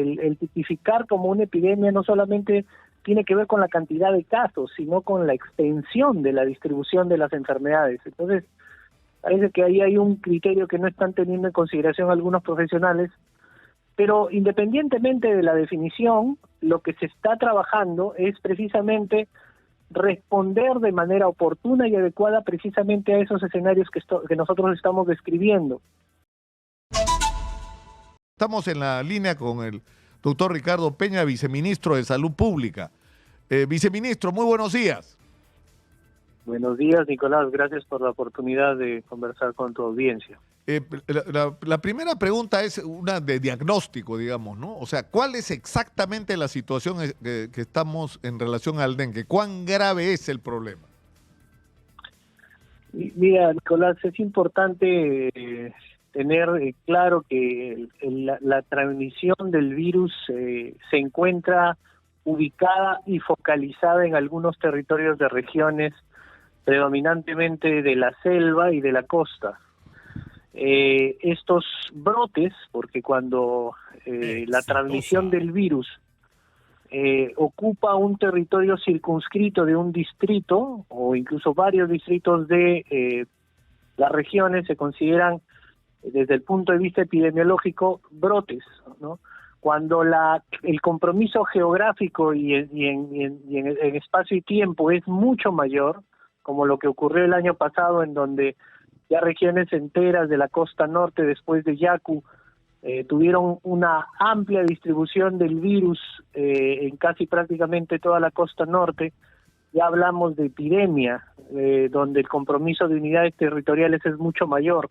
el tipificar como una epidemia no solamente tiene que ver con la cantidad de casos, sino con la extensión de la distribución de las enfermedades. Entonces, parece que ahí hay un criterio que no están teniendo en consideración algunos profesionales, pero independientemente de la definición, lo que se está trabajando es precisamente responder de manera oportuna y adecuada precisamente a esos escenarios que nosotros estamos describiendo. Estamos en la línea con el doctor Ricardo Peña, viceministro de Salud Pública. Viceministro, muy buenos días. Buenos días, Nicolás. Gracias por la oportunidad de conversar con tu audiencia. La primera pregunta es una de diagnóstico, digamos, ¿no? O sea, ¿cuál es exactamente la situación que estamos en relación al dengue? ¿Cuán grave es el problema? Mira, Nicolás, es importante tener claro que la transmisión del virus se encuentra ubicada y focalizada en algunos territorios de regiones, predominantemente de la selva y de la costa. Estos brotes, porque cuando la transmisión del virus ocupa un territorio circunscrito de un distrito o incluso varios distritos de las regiones, se consideran desde el punto de vista epidemiológico brotes, ¿no? Cuando el compromiso geográfico y en espacio y tiempo es mucho mayor, como lo que ocurrió el año pasado, en donde ya regiones enteras de la costa norte después de Yaku tuvieron una amplia distribución del virus en casi prácticamente toda la costa norte. Ya hablamos de epidemia, donde el compromiso de unidades territoriales es mucho mayor.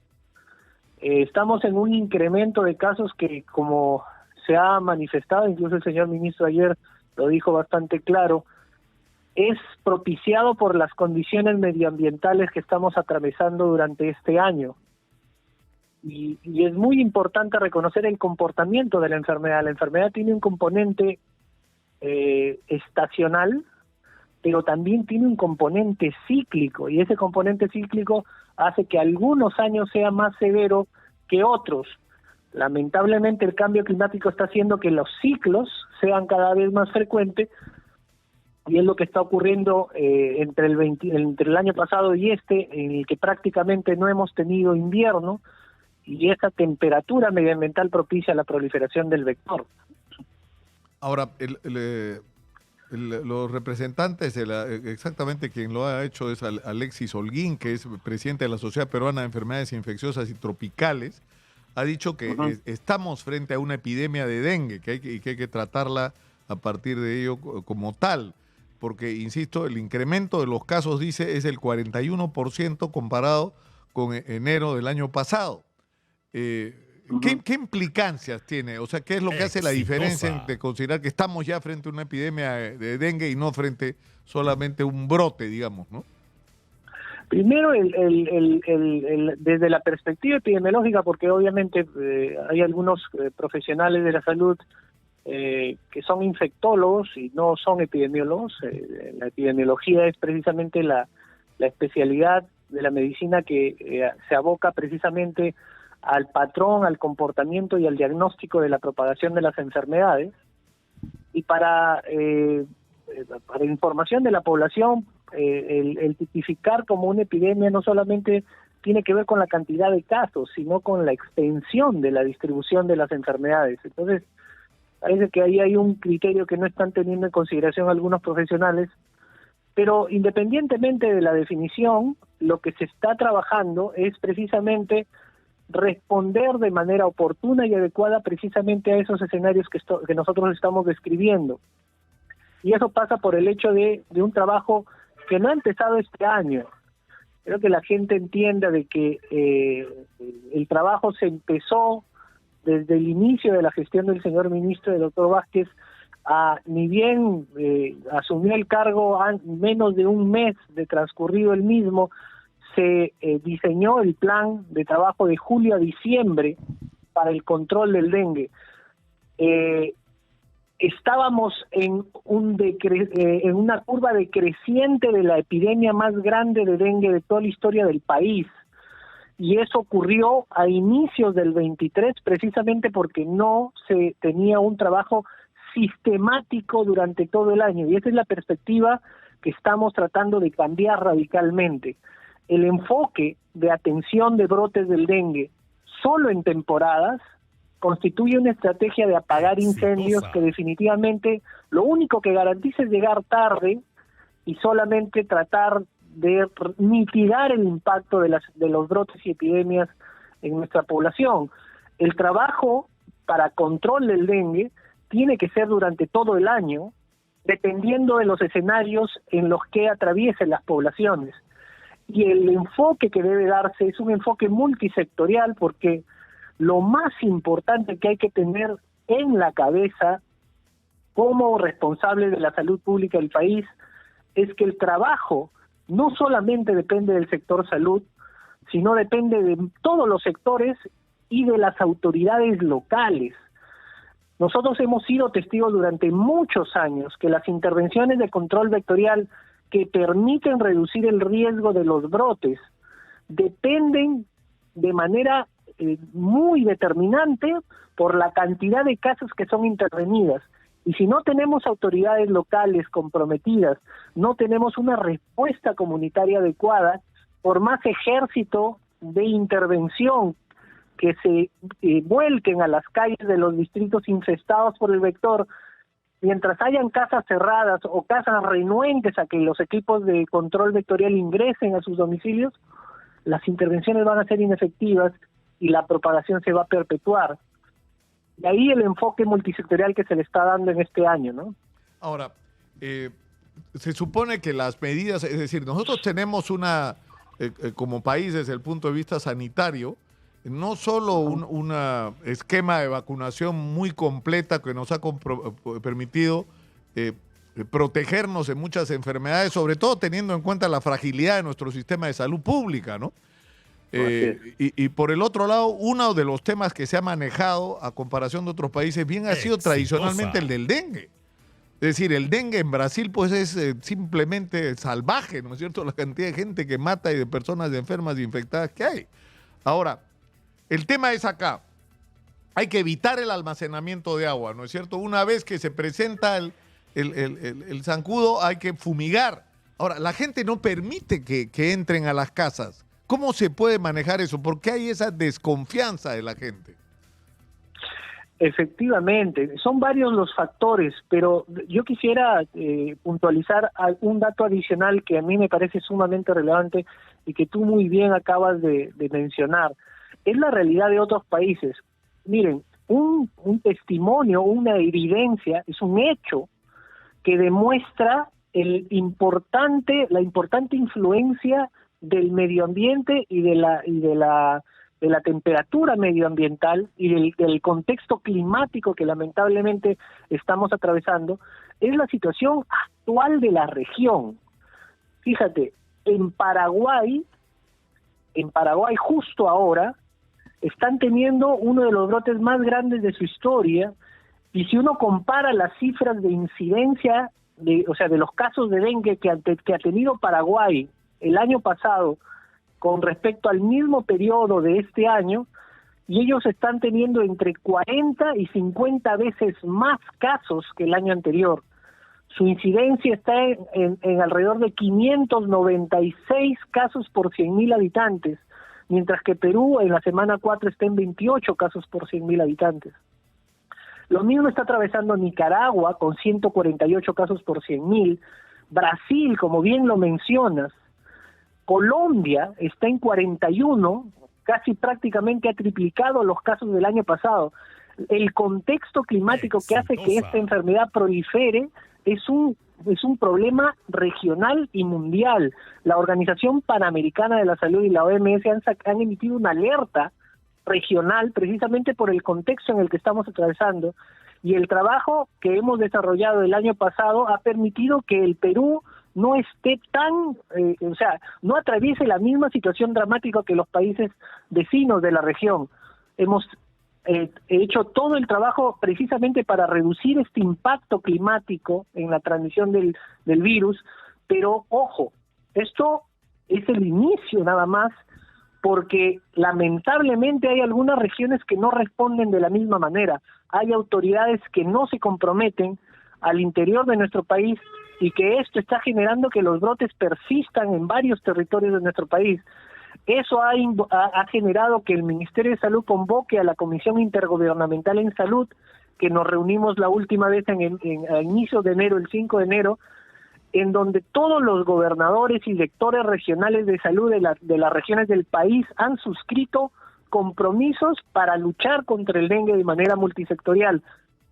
Estamos en un incremento de casos que, como se ha manifestado, incluso el señor ministro ayer lo dijo bastante claro, es propiciado por las condiciones medioambientales que estamos atravesando durante este año. Y es muy importante reconocer el comportamiento de la enfermedad. La enfermedad tiene un componente estacional, pero también tiene un componente cíclico, y ese componente cíclico hace que algunos años sea más severo que otros. Lamentablemente el cambio climático está haciendo que los ciclos sean cada vez más frecuentes, y es lo que está ocurriendo entre el año pasado y en el que prácticamente no hemos tenido invierno, y esa temperatura medioambiental propicia la proliferación del vector. Ahora, los representantes, exactamente quien lo ha hecho es Alexis Holguín, que es presidente de la Sociedad Peruana de Enfermedades Infecciosas y Tropicales, ha dicho que estamos frente a una epidemia de dengue, que hay que tratarla a partir de ello como tal, porque, insisto, el incremento de los casos, dice, es el 41% comparado con enero del año pasado. ¿Qué implicancias tiene? O sea, ¿qué es lo que hace la diferencia de considerar que estamos ya frente a una epidemia de dengue y no frente solamente a un brote, digamos, ¿no? Primero, desde la perspectiva epidemiológica, porque obviamente hay algunos profesionales de la salud que son infectólogos y no son epidemiólogos. La epidemiología es precisamente la especialidad de la medicina que se aboca precisamente al patrón, al comportamiento y al diagnóstico de la propagación de las enfermedades. Y para información de la población, el tipificar como una epidemia no solamente tiene que ver con la cantidad de casos, sino con la extensión de la distribución de las enfermedades. Entonces, parece que ahí hay un criterio que no están teniendo en consideración algunos profesionales, pero independientemente de la definición, lo que se está trabajando es precisamente responder de manera oportuna y adecuada precisamente a esos escenarios que nosotros estamos describiendo. Y eso pasa por el hecho de un trabajo que no ha empezado este año. Creo que la gente entienda de que el trabajo se empezó desde el inicio de la gestión del señor ministro, el doctor Vázquez. Ni bien asumió el cargo, menos de un mes de transcurrido el mismo, se diseñó el plan de trabajo de julio a diciembre para el control del dengue. Estábamos en una curva decreciente de la epidemia más grande de dengue de toda la historia del país. y eso ocurrió a inicios del 23 precisamente porque no se tenía un trabajo sistemático durante todo el año, y esa es la perspectiva que estamos tratando de cambiar radicalmente. El enfoque de atención de brotes del dengue solo en temporadas constituye una estrategia de apagar incendios que definitivamente lo único que garantiza es llegar tarde y solamente tratar de mitigar el impacto de los brotes y epidemias en nuestra población. El trabajo para control del dengue tiene que ser durante todo el año, dependiendo de los escenarios en los que atraviesen las poblaciones. Y el enfoque que debe darse es un enfoque multisectorial, porque lo más importante que hay que tener en la cabeza como responsable de la salud pública del país es que el trabajo no solamente depende del sector salud, sino depende de todos los sectores y de las autoridades locales. Nosotros hemos sido testigos durante muchos años que las intervenciones de control vectorial que permiten reducir el riesgo de los brotes dependen de manera muy determinante por la cantidad de casos que son intervenidas. Y si no tenemos autoridades locales comprometidas, no tenemos una respuesta comunitaria adecuada, por más ejército de intervención que se vuelquen a las calles de los distritos infestados por el vector, mientras hayan casas cerradas o casas renuentes a que los equipos de control vectorial ingresen a sus domicilios, las intervenciones van a ser inefectivas y la propagación se va a perpetuar. Y ahí el enfoque multisectorial que se le está dando en este año, ¿no? Ahora, se supone que las medidas, es decir, nosotros tenemos una, como país desde el punto de vista sanitario, no solo un esquema de vacunación muy completa que nos ha permitido protegernos de muchas enfermedades, sobre todo teniendo en cuenta la fragilidad de nuestro sistema de salud pública, ¿no? Y por el otro lado, uno de los temas que se ha manejado a comparación de otros países bien ha sido tradicionalmente el del dengue. Es decir, el dengue en Brasil pues es simplemente salvaje, ¿no es cierto? La cantidad de gente que mata y de personas enfermas e infectadas que hay. Ahora, el tema es acá. Hay que evitar el almacenamiento de agua, ¿no es cierto? Una vez que se presenta el zancudo hay que fumigar. Ahora, la gente no permite que entren a las casas. ¿Cómo se puede manejar eso? ¿Por qué hay esa desconfianza de la gente? Efectivamente, son varios los factores, pero yo quisiera puntualizar un dato adicional que a mí me parece sumamente relevante y que tú muy bien acabas de mencionar. Es la realidad de otros países. Miren, un testimonio, una evidencia, es un hecho que demuestra la importante influencia del medio ambiente y de la temperatura medioambiental y del contexto climático que lamentablemente estamos atravesando, es la situación actual de la región. Fíjate, en Paraguay justo ahora están teniendo uno de los brotes más grandes de su historia, y si uno compara las cifras de incidencia de los casos de dengue que ha tenido Paraguay el año pasado con respecto al mismo periodo de este año, y ellos están teniendo entre 40 y 50 veces más casos que el año anterior. Su incidencia está en alrededor de 596 casos por 100.000 habitantes, mientras que Perú en la semana 4 está en 28 casos por 100.000 habitantes. Lo mismo está atravesando Nicaragua con 148 casos por 100.000, Brasil, como bien lo mencionas, Colombia está en 41, casi prácticamente ha triplicado los casos del año pasado. El contexto climático que hace que esta enfermedad prolifere es un problema regional y mundial. La Organización Panamericana de la Salud y la OMS han emitido una alerta regional precisamente por el contexto en el que estamos atravesando, y el trabajo que hemos desarrollado el año pasado ha permitido que el Perú no esté no atraviese la misma situación dramática que los países vecinos de la región. Hemos hecho todo el trabajo precisamente para reducir este impacto climático en la transmisión del virus, pero ojo, esto es el inicio nada más porque lamentablemente hay algunas regiones que no responden de la misma manera. Hay autoridades que no se comprometen al interior de nuestro país y que esto está generando que los brotes persistan en varios territorios de nuestro país. Eso ha generado que el Ministerio de Salud convoque a la Comisión Intergubernamental en Salud, que nos reunimos la última vez a inicios de enero, el 5 de enero, en donde todos los gobernadores y directores regionales de salud de las regiones del país han suscrito compromisos para luchar contra el dengue de manera multisectorial.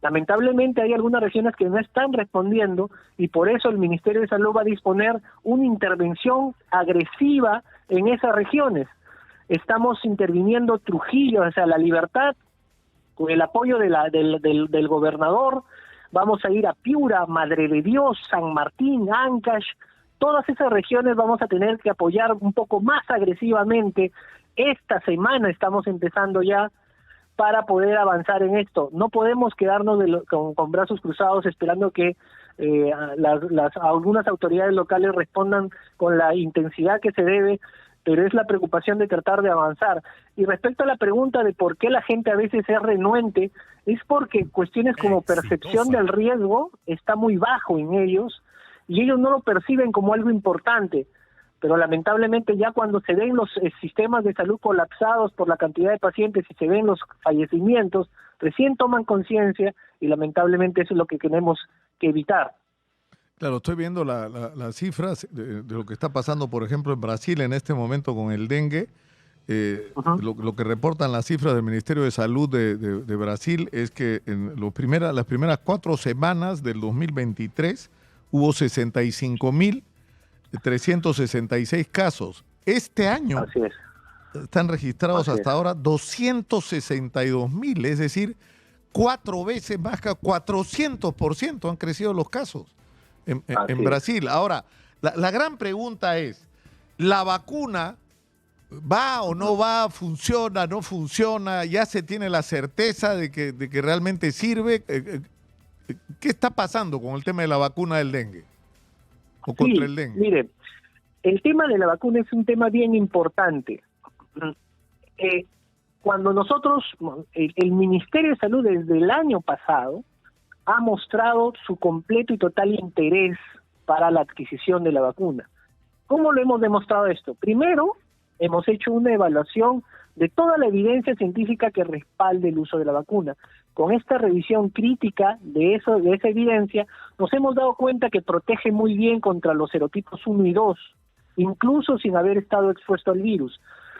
Lamentablemente hay algunas regiones que no están respondiendo y por eso el Ministerio de Salud va a disponer una intervención agresiva en esas regiones. Estamos interviniendo Trujillo, o sea, La Libertad, con el apoyo del gobernador. Vamos a ir a Piura, Madre de Dios, San Martín, Ancash. Todas esas regiones vamos a tener que apoyar un poco más agresivamente. Esta semana estamos empezando ya para poder avanzar en esto. No podemos quedarnos con brazos cruzados esperando que algunas autoridades locales respondan con la intensidad que se debe, pero es la preocupación de tratar de avanzar. Y respecto a la pregunta de por qué la gente a veces es renuente, es porque cuestiones como percepción del riesgo está muy bajo en ellos, y ellos no lo perciben como algo importante. Pero lamentablemente ya cuando se ven los sistemas de salud colapsados por la cantidad de pacientes y se ven los fallecimientos, recién toman conciencia y lamentablemente eso es lo que tenemos que evitar. Claro, estoy viendo las cifras de lo que está pasando, por ejemplo, en Brasil en este momento con el dengue. Lo que reportan las cifras del Ministerio de Salud de Brasil es que en las primeras 4 semanas del 2023 hubo 65.366 casos. Este año están registrados hasta ahora 262.000, es decir, 4 veces más, 400% han crecido los casos en Brasil. Ahora, la gran pregunta es, ¿la vacuna va o no va? ¿Funciona, no funciona? ¿Ya se tiene la certeza de que realmente sirve? ¿Qué está pasando con el tema de la vacuna del dengue? ¿O contra el dengue? Mire, el tema de la vacuna es un tema bien importante. Cuando nosotros, el Ministerio de Salud desde el año pasado ha mostrado su completo y total interés para la adquisición de la vacuna. ¿Cómo lo hemos demostrado esto? Primero, hemos hecho una evaluación de toda la evidencia científica que respalde el uso de la vacuna. Con esta revisión crítica de esa evidencia, nos hemos dado cuenta que protege muy bien contra los serotipos 1 y 2, incluso sin haber estado expuesto al virus.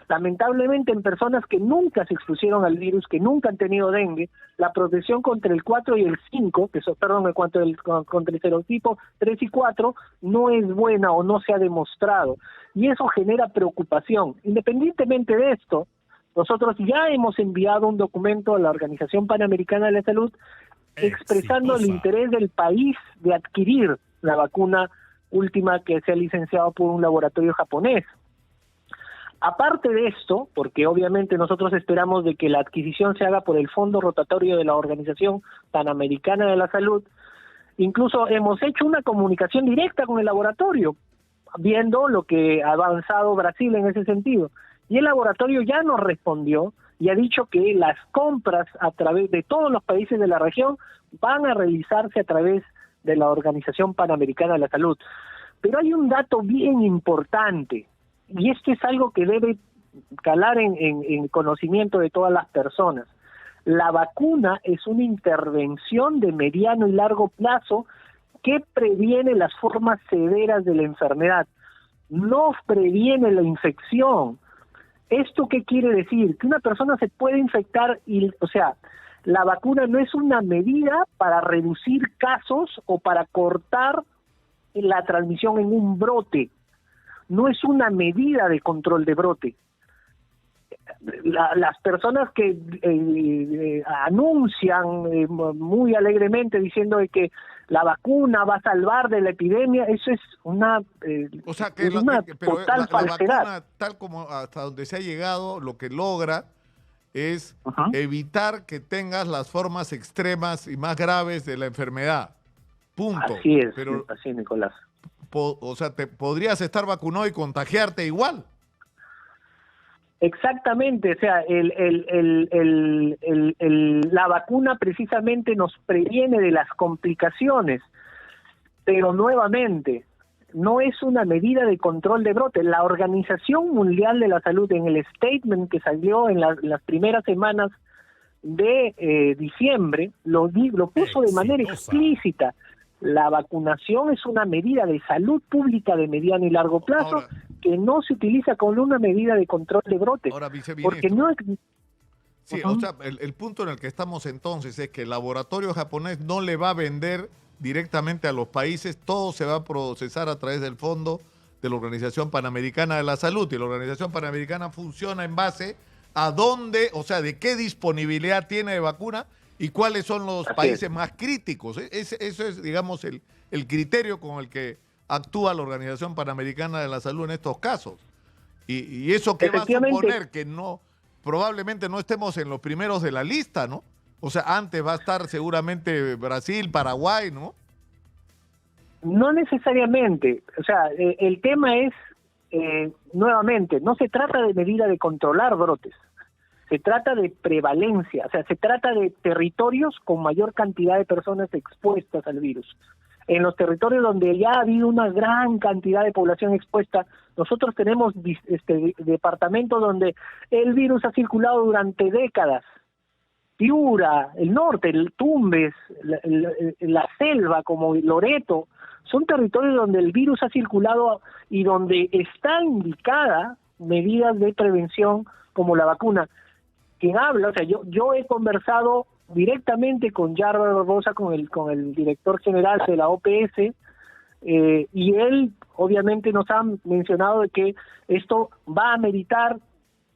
Lamentablemente, en personas que nunca se expusieron al virus, que nunca han tenido dengue, la protección contra el 4 y el 5, contra el serotipo 3 y 4, no es buena o no se ha demostrado. Y eso genera preocupación. Independientemente de esto, nosotros ya hemos enviado un documento a la Organización Panamericana de la Salud expresando el interés del país de adquirir la vacuna última que se ha licenciado por un laboratorio japonés. Aparte de esto, porque obviamente nosotros esperamos de que la adquisición se haga por el fondo rotatorio de la Organización Panamericana de la Salud, incluso hemos hecho una comunicación directa con el laboratorio, viendo lo que ha avanzado Brasil en ese sentido. Y el laboratorio ya nos respondió y ha dicho que las compras a través de todos los países de la región van a realizarse a través de la Organización Panamericana de la Salud. Pero hay un dato bien importante, y esto es algo que debe calar en conocimiento de todas las personas. La vacuna es una intervención de mediano y largo plazo que previene las formas severas de la enfermedad, no previene la infección. ¿Esto qué quiere decir? Que una persona se puede infectar la vacuna no es una medida para reducir casos o para cortar la transmisión en un brote. No es una medida de control de brote. Las personas que anuncian muy alegremente diciendo de que la vacuna va a salvar de la epidemia, eso es una total falsedad. La vacuna, tal como hasta donde se ha llegado, lo que logra es evitar que tengas las formas extremas y más graves de la enfermedad. Punto. Así es, pero, así, Nicolás. Te podrías estar vacunado y contagiarte igual. Exactamente, o sea, la vacuna precisamente nos previene de las complicaciones, pero nuevamente, no es una medida de control de brote. La Organización Mundial de la Salud, en el statement que salió en las primeras semanas de diciembre, lo puso de manera explícita. La vacunación es una medida de salud pública de mediano y largo plazo. Ahora, que no se utiliza como una medida de control de brotes. Ahora, viceministro. Porque no es... Sí, o sea, el punto en el que estamos entonces es que el laboratorio japonés no le va a vender directamente a los países, todo se va a procesar a través del fondo de la Organización Panamericana de la Salud, y la Organización Panamericana funciona en base a dónde, o sea, de qué disponibilidad tiene de vacuna y cuáles son los países más críticos. Eso es, digamos, el criterio con el que actúa la Organización Panamericana de la Salud en estos casos. Y eso que va a suponer que no, probablemente no estemos en los primeros de la lista, ¿no? O sea, antes va a estar seguramente Brasil, Paraguay, ¿no? No necesariamente. O sea, el tema es, nuevamente, no se trata de medida de controlar brotes. Se trata de prevalencia, o sea, se trata de territorios con mayor cantidad de personas expuestas al virus. En los territorios donde ya ha habido una gran cantidad de población expuesta, nosotros tenemos departamentos donde el virus ha circulado durante décadas. Piura, el norte, el Tumbes, la selva como Loreto, son territorios donde el virus ha circulado y donde está indicada medidas de prevención como la vacuna. Quien habla, o sea, yo he conversado directamente con Yarber Barbosa, con el director general de la OPS, y él obviamente nos ha mencionado de que esto va a meritar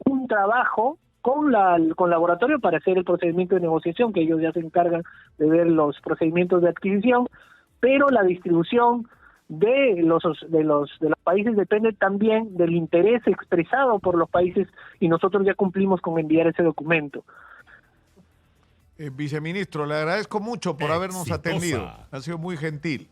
un trabajo con laboratorio para hacer el procedimiento de negociación, que ellos ya se encargan de ver los procedimientos de adquisición, pero la distribución de los países depende también del interés expresado por los países, y nosotros ya cumplimos con enviar ese documento. Viceministro, le agradezco mucho por habernos atendido. Ha sido muy gentil.